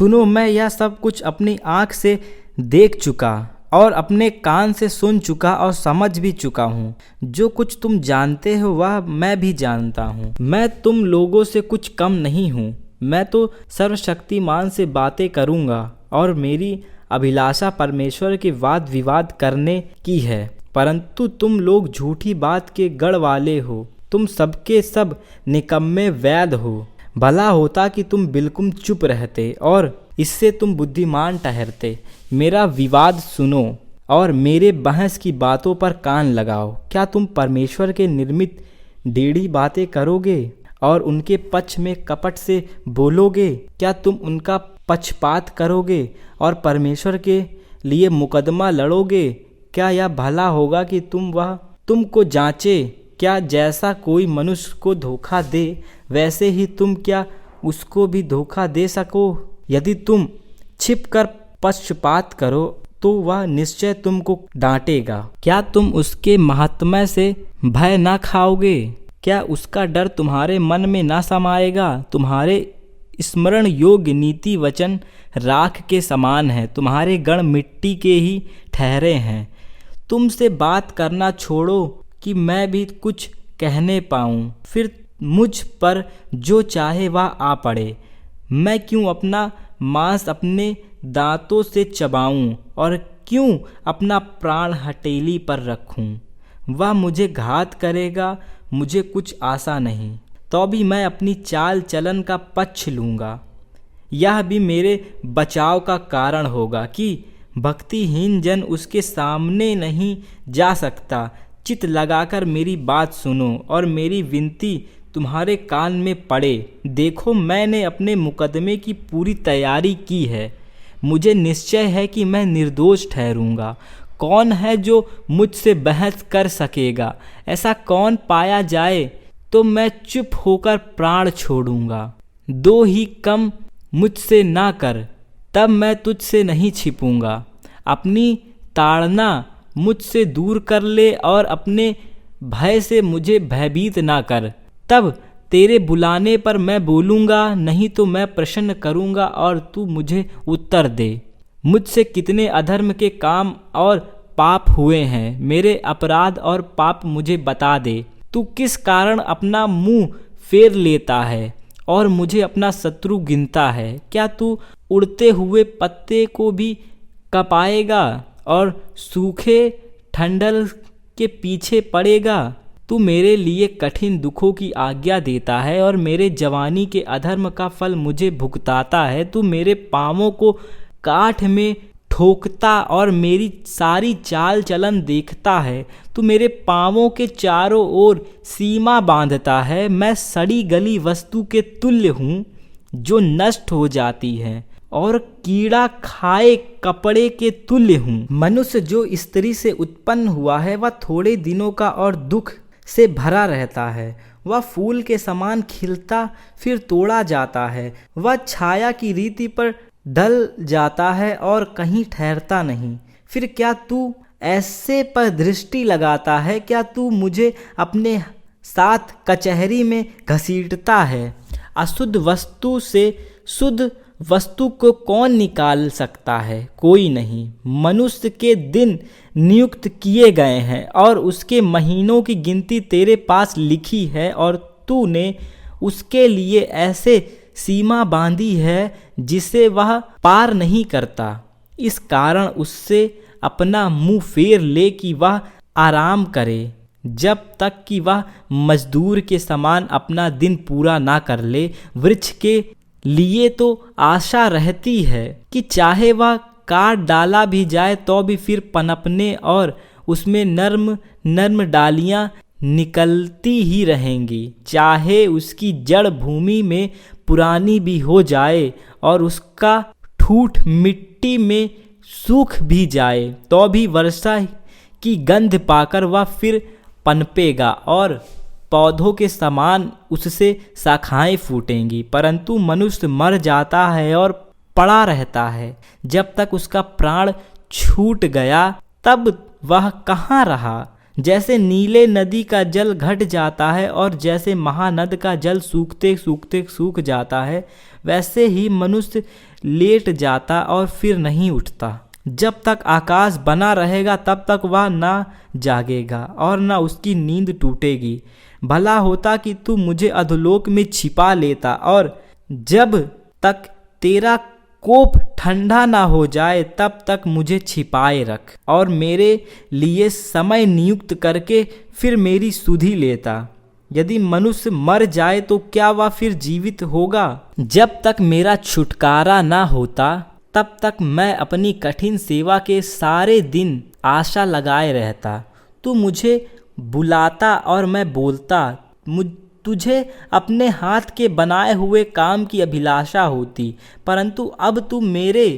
सुनो, मैं यह सब कुछ अपनी आँख से देख चुका और अपने कान से सुन चुका और समझ भी चुका हूँ। जो कुछ तुम जानते हो वह मैं भी जानता हूँ। मैं तुम लोगों से कुछ कम नहीं हूँ। मैं तो सर्वशक्तिमान से बातें करूँगा और मेरी अभिलाषा परमेश्वर के वाद विवाद करने की है। परंतु तुम लोग झूठी बात के गढ़ वाले हो। तुम सबके सब निकम्मे वैद हो। भला होता कि तुम बिल्कुल चुप रहते और इससे तुम बुद्धिमान ठहरते। मेरा विवाद सुनो और मेरे बहस की बातों पर कान लगाओ। क्या तुम परमेश्वर के निर्मित टेढ़ी बातें करोगे और उनके पक्ष में कपट से बोलोगे? क्या तुम उनका पक्षपात करोगे और परमेश्वर के लिए मुकदमा लड़ोगे? क्या यह भला होगा कि तुमको जांचे? क्या जैसा कोई मनुष्य को धोखा दे वैसे ही तुम क्या उसको भी धोखा दे सको? यदि तुम छिपकर पक्षपात करो तो वह निश्चय तुमको डांटेगा। क्या तुम उसके महात्म्य से भय ना खाओगे? क्या उसका डर तुम्हारे मन में ना समाएगा? तुम्हारे स्मरण योग्य नीति वचन राख के समान है। तुम्हारे गण मिट्टी के ही ठहरे हैं। तुमसे बात करना छोड़ो कि मैं भी कुछ कहने पाऊँ। फिर मुझ पर जो चाहे वह आ पड़े। मैं क्यों अपना मांस अपने दांतों से चबाऊं और क्यों अपना प्राण हथेली पर रखूं? वह मुझे घात करेगा, मुझे कुछ आशा नहीं। तो भी मैं अपनी चाल चलन का पक्ष लूँगा। यह भी मेरे बचाव का कारण होगा कि भक्तिहीन जन उसके सामने नहीं जा सकता। चित्त लगाकर मेरी बात सुनो और मेरी विनती तुम्हारे कान में पड़े। देखो, मैंने अपने मुकदमे की पूरी तैयारी की है। मुझे निश्चय है कि मैं निर्दोष ठहरूंगा। कौन है जो मुझसे बहस कर सकेगा? ऐसा कौन पाया जाए तो मैं चुप होकर प्राण छोड़ूंगा। दो ही कम मुझसे ना कर, तब मैं तुझसे नहीं छिपूंगा। अपनी ताड़ना मुझसे दूर कर ले और अपने भय से मुझे भयभीत ना कर। तब तेरे बुलाने पर मैं बोलूँगा, नहीं तो मैं प्रश्न करूँगा और तू मुझे उत्तर दे। मुझसे कितने अधर्म के काम और पाप हुए हैं। मेरे अपराध और पाप मुझे बता दे। तू किस कारण अपना मुंह फेर लेता है और मुझे अपना शत्रु गिनता है? क्या तू उड़ते हुए पत्ते को भी कपाएगा और सूखे ठंडल के पीछे पड़ेगा? तू मेरे लिए कठिन दुखों की आज्ञा देता है और मेरे जवानी के अधर्म का फल मुझे भुगताता है। तू मेरे पाँवों को काठ में ठोकता और मेरी सारी चाल चलन देखता है। तू मेरे पाँवों के चारों ओर सीमा बांधता है। मैं सड़ी गली वस्तु के तुल्य हूँ जो नष्ट हो जाती है और कीड़ा खाए कपड़े के तुल्य हूँ। मनुष्य जो स्त्री से उत्पन्न हुआ है वह थोड़े दिनों का और दुख से भरा रहता है। वह फूल के समान खिलता फिर तोड़ा जाता है। वह छाया की रीति पर ढल जाता है और कहीं ठहरता नहीं। फिर क्या तू ऐसे पर दृष्टि लगाता है? क्या तू मुझे अपने साथ कचहरी में घसीटता है? अशुद्ध वस्तु से शुद्ध वस्तु को कौन निकाल सकता है? कोई नहीं। मनुष्य के दिन नियुक्त किए गए हैं और उसके महीनों की गिनती तेरे पास लिखी है और तूने उसके लिए ऐसे सीमा बांधी है जिसे वह पार नहीं करता। इस कारण उससे अपना मुंह फेर ले कि वह आराम करे, जब तक कि वह मजदूर के समान अपना दिन पूरा ना कर ले। वृक्ष के लिए तो आशा रहती है कि चाहे वह काट डाला भी जाए तो भी फिर पनपने और उसमें नर्म नर्म डालियां निकलती ही रहेंगी। चाहे उसकी जड़ भूमि में पुरानी भी हो जाए और उसका ठूठ मिट्टी में सूख भी जाए तो भी वर्षा की गंध पाकर वह फिर पनपेगा और पौधों के समान उससे शाखाएं फूटेंगी। परंतु मनुष्य मर जाता है और पड़ा रहता है। जब तक उसका प्राण छूट गया तब वह कहाँ रहा? जैसे नीले नदी का जल घट जाता है और जैसे महानद का जल सूखते सूखते सूख जाता है, वैसे ही मनुष्य लेट जाता और फिर नहीं उठता। जब तक आकाश बना रहेगा तब तक वह ना जागेगा और न उसकी नींद टूटेगी। भला होता कि तू मुझे अधोलोक में छिपा लेता, और जब तक तेरा कोप ठंडा ना हो जाए तब तक मुझे छिपाए रख, और मेरे लिए समय नियुक्त करके फिर मेरी सुधि लेता। यदि मनुष्य मर जाए तो क्या वह फिर जीवित होगा? जब तक मेरा छुटकारा ना होता तब तक मैं अपनी कठिन सेवा के सारे दिन आशा लगाए रहता। तू मुझे बुलाता और मैं बोलता, तुझे अपने हाथ के बनाए हुए काम की अभिलाषा होती, परंतु अब तू मेरे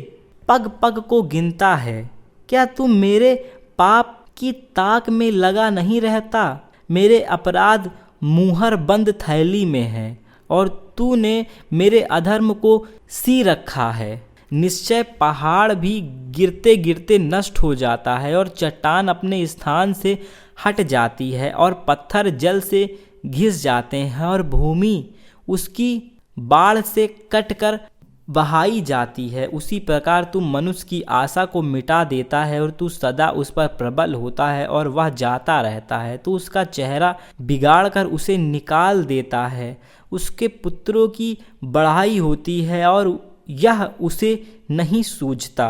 पग पग को गिनता है। क्या तू मेरे पाप की ताक में लगा नहीं रहता? मेरे अपराध मुहर बंद थैली में है और तूने मेरे अधर्म को सी रखा है। निश्चय पहाड़ भी गिरते गिरते नष्ट हो जाता है और चट्टान अपने स्थान से हट जाती है और पत्थर जल से घिस जाते हैं और भूमि उसकी बाढ़ से कटकर बहाई जाती है। उसी प्रकार तू मनुष्य की आशा को मिटा देता है और तू सदा उस पर प्रबल होता है और वह जाता रहता है। तू उसका चेहरा बिगाड़ कर उसे निकाल देता है। उसके पुत्रों की बढ़ाई होती है और यह उसे नहीं सूझता,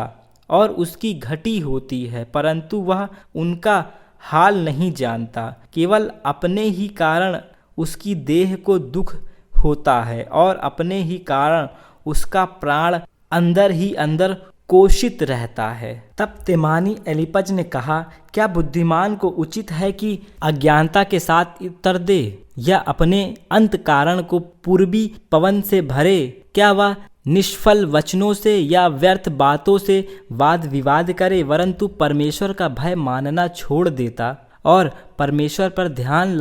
और उसकी घटी होती है परंतु वह उनका हाल नहीं जानता। केवल अपने ही कारण उसकी देह को दुख होता है और अपने ही कारण उसका प्राण अंदर ही अंदर कोशित रहता है। तब तेमानी एलिपज ने कहा, क्या बुद्धिमान को उचित है कि अज्ञानता के साथ उत्तर दे या अपने अंत कारण को पूर्वी पवन से भरे? क्या वह निष्फल वचनों से या व्यर्थ बातों से वाद विवाद करे, वरंतु परमेश्वर का भय मानना छोड़ देता और परमेश्वर पर ध्यान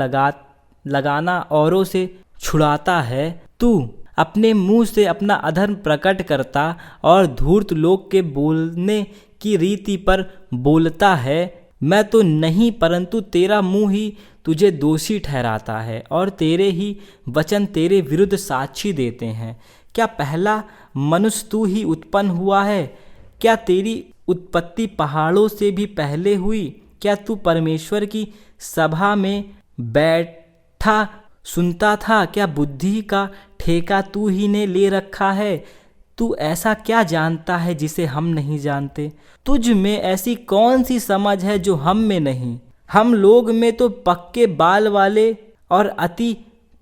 लगाना औरों से छुड़ाता है। तू अपने मुंह से अपना अधर्म प्रकट करता और धूर्त लोग के बोलने की रीति पर बोलता है। मैं तो नहीं परंतु तेरा मुंह ही तुझे दोषी ठहराता है और तेरे ही वचन तेरे विरुद्ध साक्षी देते हैं। क्या पहला मनुष्य तू ही उत्पन्न हुआ है? क्या तेरी उत्पत्ति पहाड़ों से भी पहले हुई? क्या तू परमेश्वर की सभा में बैठा सुनता था? क्या बुद्धि का ठेका तू ही ने ले रखा है? तू ऐसा क्या जानता है जिसे हम नहीं जानते? तुझ में ऐसी कौन सी समझ है जो हम में नहीं? हम लोग में तो पक्के बाल वाले और अति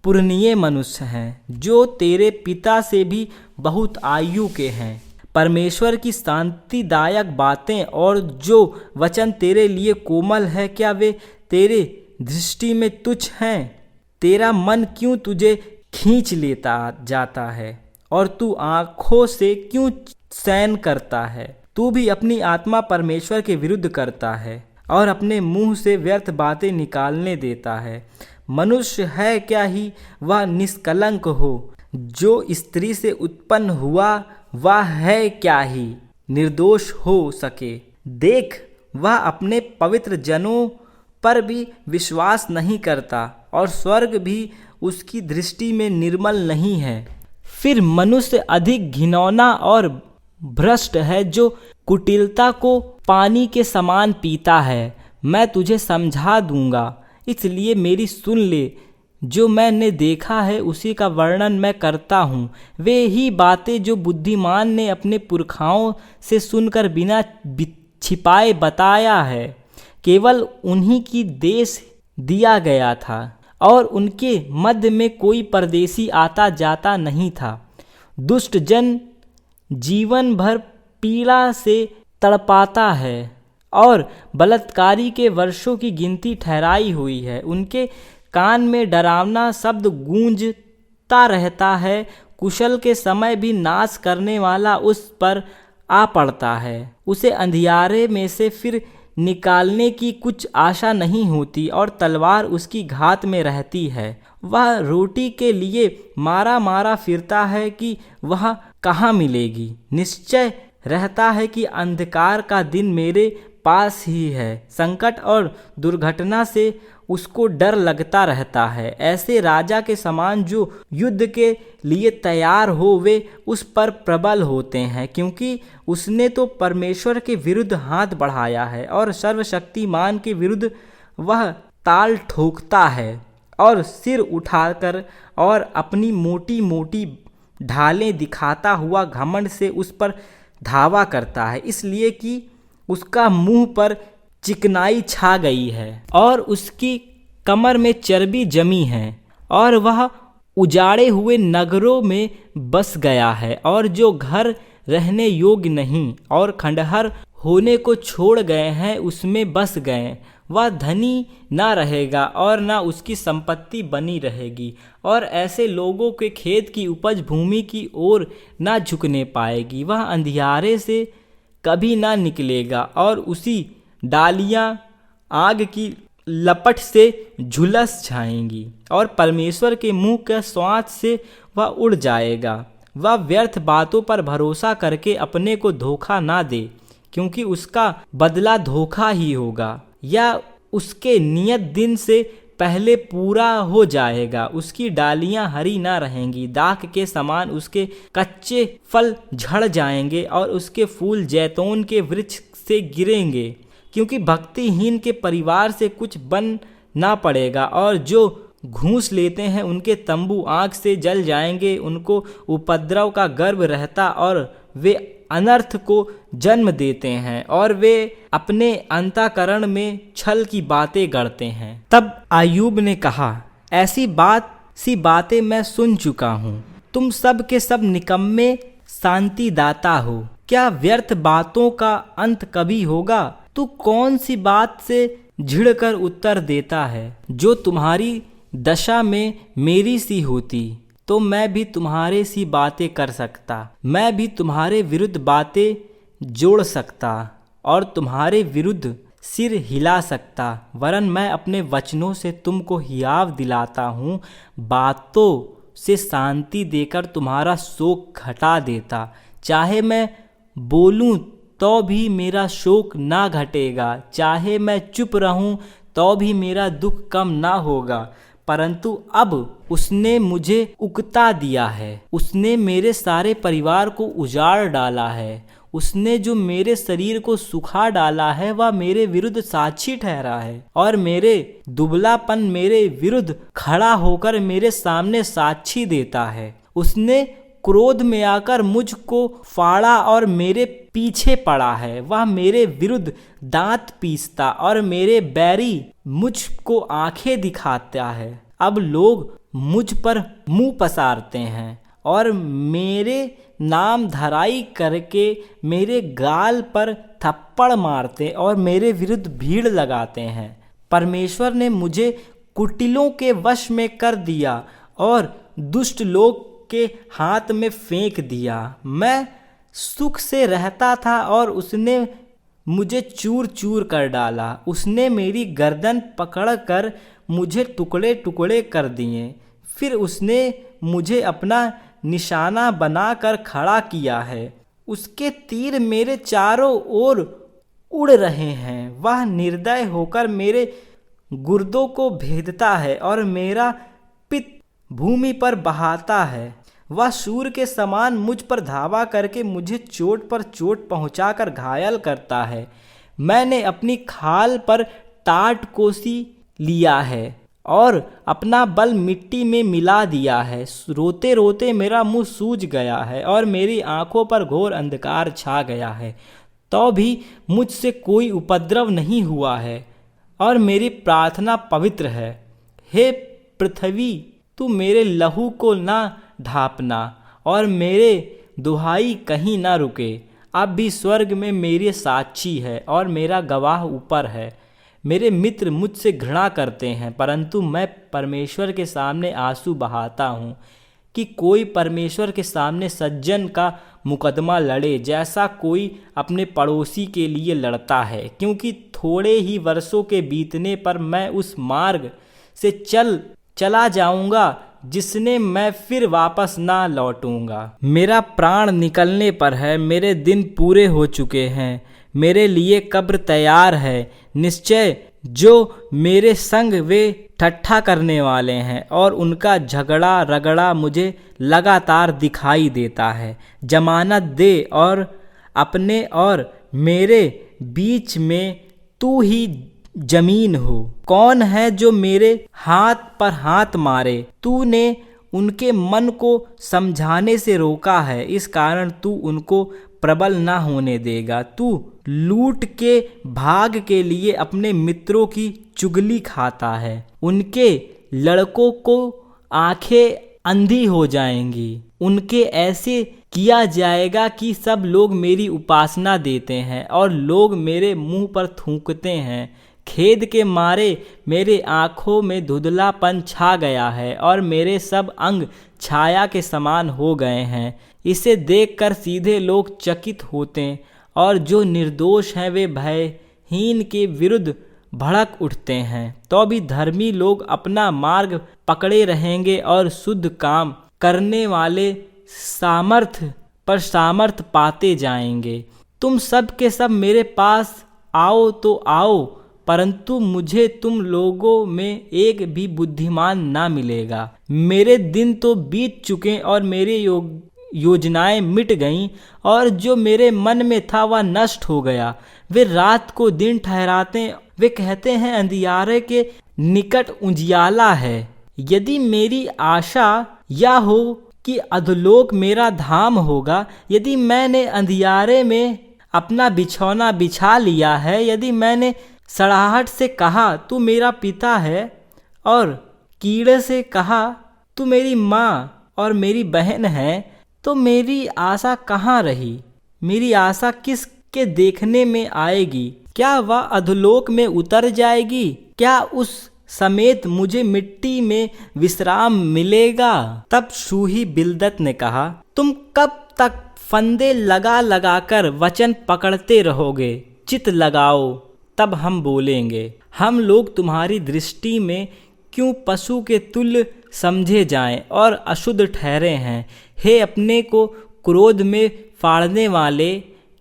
पुरनीय मनुष्य हैं, जो तेरे पिता से भी बहुत आयु के हैं। परमेश्वर की शांतिदायक बातें और जो वचन तेरे लिए कोमल है, क्या वे तेरे दृष्टि में तुच्छ हैं? तेरा मन क्यों तुझे खींच लेता जाता है और तू आँखों से क्यों शयन करता है? तू भी अपनी आत्मा परमेश्वर के विरुद्ध करता है और अपने मुंह से व्यर्थ बातें निकालने देता है। मनुष्य है क्या ही वह निष्कलंक हो? जो स्त्री से उत्पन्न हुआ वह है क्या ही निर्दोष हो सके? देख, वह अपने पवित्र जनों पर भी विश्वास नहीं करता और स्वर्ग भी उसकी दृष्टि में निर्मल नहीं है। फिर मनुष्य अधिक घिनौना और भ्रष्ट है, जो कुटिलता को पानी के समान पीता है। मैं तुझे समझा दूंगा, इसलिए मेरी सुन ले। जो मैंने देखा है उसी का वर्णन मैं करता हूँ। वे ही बातें जो बुद्धिमान ने अपने पुरखाओं से सुनकर बिना छिपाए बताया है। केवल उन्हीं की देश दिया गया था और उनके मध्य में कोई परदेशी आता जाता नहीं था। दुष्ट जन जीवन भर पीड़ा से तड़पाता है और बलात्कारी के वर्षों की गिनती ठहराई हुई है। उनके कान में डरावना शब्द गूंजता रहता है। कुशल के समय भी नाश करने वाला उस पर आ पड़ता है। उसे अंधियारे में से फिर निकालने की कुछ आशा नहीं होती और तलवार उसकी घात में रहती है। वह रोटी के लिए मारा मारा फिरता है कि वह कहाँ मिलेगी। निश्चय रहता है कि अंधकार का दिन मेरे पास ही है। संकट और दुर्घटना से उसको डर लगता रहता है। ऐसे राजा के समान जो युद्ध के लिए तैयार हो वे उस पर प्रबल होते हैं, क्योंकि उसने तो परमेश्वर के विरुद्ध हाथ बढ़ाया है और सर्वशक्तिमान के विरुद्ध वह ताल ठोकता है और सिर उठाकर और अपनी मोटी मोटी ढालें दिखाता हुआ घमंड से उस पर धावा करता है, इसलिए कि उसका मुंह पर चिकनाई छा गई है और उसकी कमर में चर्बी जमी है और वह उजाड़े हुए नगरों में बस गया है और जो घर रहने योग्य नहीं और खंडहर होने को छोड़ गए हैं उसमें बस गए। वह धनी ना रहेगा और ना उसकी संपत्ति बनी रहेगी और ऐसे लोगों के खेत की उपज भूमि की ओर ना झुकने पाएगी। वह अंधियारे से कभी ना निकलेगा और उसी डालियां आग की लपट से झुलस जाएंगी और परमेश्वर के मुंह के स्वाद से वह उड़ जाएगा। वह व्यर्थ बातों पर भरोसा करके अपने को धोखा ना दे, क्योंकि उसका बदला धोखा ही होगा या उसके नियत दिन से पहले पूरा हो जाएगा। उसकी डालियां हरी ना रहेंगी, दाख के समान उसके कच्चे फल झड़ जाएंगे और उसके फूल जैतून के वृक्ष से गिरेंगे, क्योंकि भक्तिहीन के परिवार से कुछ बन ना पड़ेगा और जो घूस लेते हैं उनके तंबू आग से जल जाएंगे। उनको उपद्रव का गर्व रहता और वे अनर्थ को जन्म देते हैं और वे अपने अंतःकरण में छल की बातें गढ़ते हैं। तब अय्यूब ने कहा, ऐसी बातें मैं सुन चुका हूँ। तुम सब के सब निकम्मे शांति दाता हो। क्या व्यर्थ बातों का अंत कभी होगा? तू कौन सी बात से झिड़कर उत्तर देता है? जो तुम्हारी दशा में मेरी सी होती तो मैं भी तुम्हारे सी बातें कर सकता, मैं भी तुम्हारे विरुद्ध बातें जोड़ सकता और तुम्हारे विरुद्ध सिर हिला सकता, वरन मैं अपने वचनों से तुमको हियाव दिलाता हूँ, बातों से शांति देकर तुम्हारा शोक घटा देता। चाहे मैं बोलूँ तो भी मेरा शोक ना घटेगा, चाहे मैं चुप रहूँ तो भी मेरा दुख कम ना होगा। परंतु अब उसने मुझे उकता दिया है, उसने मेरे सारे परिवार को उजाड़ डाला है, उसने जो मेरे शरीर को सुखा डाला है वह मेरे विरुद्ध साक्षी ठहरा है और मेरे दुबलापन मेरे विरुद्ध खड़ा होकर मेरे सामने साक्षी देता है। उसने क्रोध में आकर मुझको फाड़ा और मेरे पीछे पड़ा है। वह मेरे विरुद्ध दांत पीसता और मेरे बैरी मुझको आंखें दिखाता है। अब लोग मुझ पर मुंह पसारते हैं और मेरे नाम धराई करके मेरे गाल पर थप्पड़ मारते और मेरे विरुद्ध भीड़ लगाते हैं। परमेश्वर ने मुझे कुटिलों के वश में कर दिया और दुष्ट लोग के हाथ में फेंक दिया। मैं सुख से रहता था और उसने मुझे चूर चूर कर डाला। उसने मेरी गर्दन पकड़कर मुझे टुकड़े टुकड़े कर दिए। फिर उसने मुझे अपना निशाना बनाकर खड़ा किया है। उसके तीर मेरे चारों ओर उड़ रहे हैं। वह निर्दय होकर मेरे गुर्दों को भेदता है और मेरा पित्त भूमि पर बहाता है। वह सूर के समान मुझ पर धावा करके मुझे चोट पर चोट पहुंचाकर घायल करता है। मैंने अपनी खाल पर टाट कोसी लिया है और अपना बल मिट्टी में मिला दिया है। रोते रोते मेरा मुंह सूज गया है और मेरी आंखों पर घोर अंधकार छा गया है। तो भी मुझसे कोई उपद्रव नहीं हुआ है और मेरी प्रार्थना पवित्र है। हे पृथ्वी, तू मेरे लहू को ना ढापना और मेरे दुहाई कहीं ना रुके। अब भी स्वर्ग में मेरे साक्षी है और मेरा गवाह ऊपर है। मेरे मित्र मुझसे घृणा करते हैं, परंतु मैं परमेश्वर के सामने आंसू बहाता हूँ कि कोई परमेश्वर के सामने सज्जन का मुकदमा लड़े जैसा कोई अपने पड़ोसी के लिए लड़ता है। क्योंकि थोड़े ही वर्षों के बीतने पर मैं उस मार्ग से चला जाऊंगा जिसने मैं फिर वापस ना लौटूंगा। मेरा प्राण निकलने पर है, मेरे दिन पूरे हो चुके हैं, मेरे लिए कब्र तैयार है। निश्चय जो मेरे संग वे ठट्ठा करने वाले हैं और उनका झगड़ा रगड़ा मुझे लगातार दिखाई देता है। जमानत दे और अपने और मेरे बीच में तू ही जमीन हो। कौन है जो मेरे हाथ पर हाथ मारे? तूने उनके मन को समझाने से रोका है, इस कारण तू उनको प्रबल ना होने देगा। तू लूट के भाग के लिए अपने मित्रों की चुगली खाता है। उनके लड़कों को आंखें अंधी हो जाएंगी। उनके ऐसे किया जाएगा कि सब लोग मेरी उपासना देते हैं और लोग मेरे मुंह पर थूकते हैं। खेद के मारे मेरे आँखों में धुंधलापन छा गया है और मेरे सब अंग छाया के समान हो गए हैं। इसे देखकर सीधे लोग चकित होते और जो निर्दोष हैं वे भयहीन के विरुद्ध भड़क उठते हैं। तो भी धर्मी लोग अपना मार्ग पकड़े रहेंगे और शुद्ध काम करने वाले सामर्थ्य पर सामर्थ्य पाते जाएंगे। तुम सब के सब मेरे पास आओ तो आओ, परंतु मुझे तुम लोगों में एक भी बुद्धिमान ना मिलेगा। मेरे दिन तो बीत चुके और मेरी योजनाएं मिट गईं और जो मेरे मन में था वह नष्ट हो गया। वे रात को दिन ठहराते, वे कहते हैं अंधियारे के निकट उजियाला है। यदि मेरी आशा यह हो कि अधोलोक मेरा धाम होगा, यदि मैंने अंधियारे में अपना बिछौना बिछा लिया है, यदि मैंने सड़ाहट से कहा तू मेरा पिता है और कीड़े से कहा तू मेरी माँ और मेरी बहन है, तो मेरी आशा कहाँ रही? मेरी आशा किसके देखने में आएगी? क्या वह अधोलोक में उतर जाएगी? क्या उस समेत मुझे मिट्टी में विश्राम मिलेगा? तब शूही बिलदत ने कहा, तुम कब तक फंदे लगा लगा कर वचन पकड़ते रहोगे? चित लगाओ, तब हम बोलेंगे। हम लोग तुम्हारी दृष्टि में क्यों पशु के तुल्य समझे जाएं और अशुद्ध ठहरे हैं? हे अपने को क्रोध में फाड़ने वाले,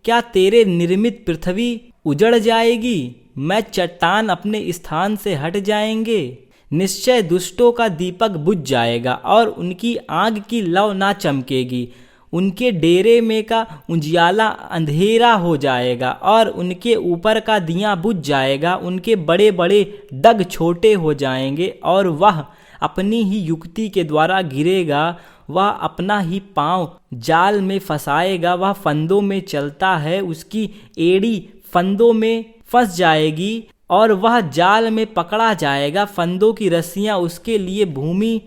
क्या तेरे निर्मित पृथ्वी उजड़ जाएगी? मैं चट्टान अपने स्थान से हट जाएंगे। निश्चय दुष्टों का दीपक बुझ जाएगा और उनकी आग की लौ ना चमकेगी। उनके डेरे में का उजियाला अंधेरा हो जाएगा और उनके ऊपर का दिया बुझ जाएगा। उनके बड़े बड़े डग छोटे हो जाएंगे और वह अपनी ही युक्ति के द्वारा गिरेगा। वह अपना ही पाँव जाल में फंसाएगा। वह फंदों में चलता है, उसकी एड़ी फंदों में फंस जाएगी और वह जाल में पकड़ा जाएगा। फंदों की रस्सियाँ उसके लिए भूमि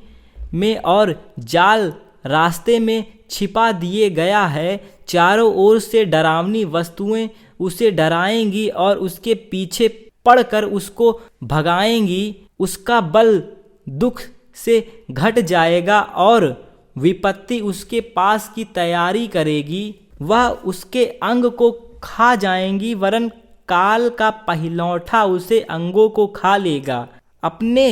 में और जाल रास्ते में छिपा दिए गया है। चारों ओर से डरावनी वस्तुएं उसे डराएंगी और उसके पीछे पड़कर उसको भगाएंगी। उसका बल दुख से घट जाएगा और विपत्ति उसके पास की तैयारी करेगी। वह उसके अंग को खा जाएंगी, वरन काल का पहिलौठा उसे अंगों को खा लेगा। अपने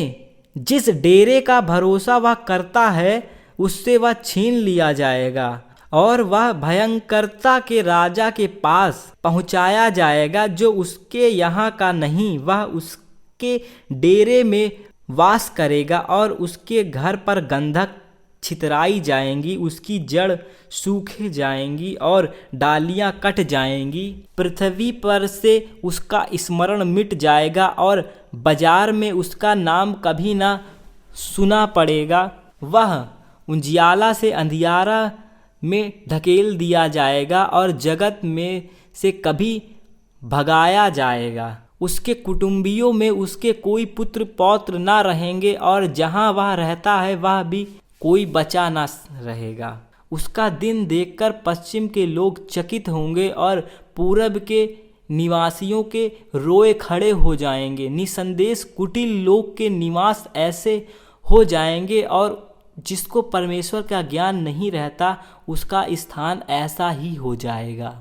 जिस डेरे का भरोसा वह करता है उससे वह छीन लिया जाएगा और वह भयंकरता के राजा के पास पहुंचाया जाएगा जो उसके यहाँ का नहीं। वह उसके डेरे में वास करेगा और उसके घर पर गंधक छितराई जाएंगी। उसकी जड़ सूखे जाएंगी और डालियां कट जाएंगी। पृथ्वी पर से उसका स्मरण मिट जाएगा और बाजार में उसका नाम कभी ना सुना पड़ेगा। वह उजियाला से अंधियारा में ढकेल दिया जाएगा और जगत में से कभी भगाया जाएगा। उसके कुटुंबियों में उसके कोई पुत्र पौत्र ना रहेंगे और जहाँ वह रहता है वह भी कोई बचा ना रहेगा। उसका दिन देखकर पश्चिम के लोग चकित होंगे और पूरब के निवासियों के रोए खड़े हो जाएंगे। निसंदेश कुटिल लोग के निवास ऐसे हो जाएंगे और जिसको परमेश्वर का ज्ञान नहीं रहता उसका स्थान ऐसा ही हो जाएगा।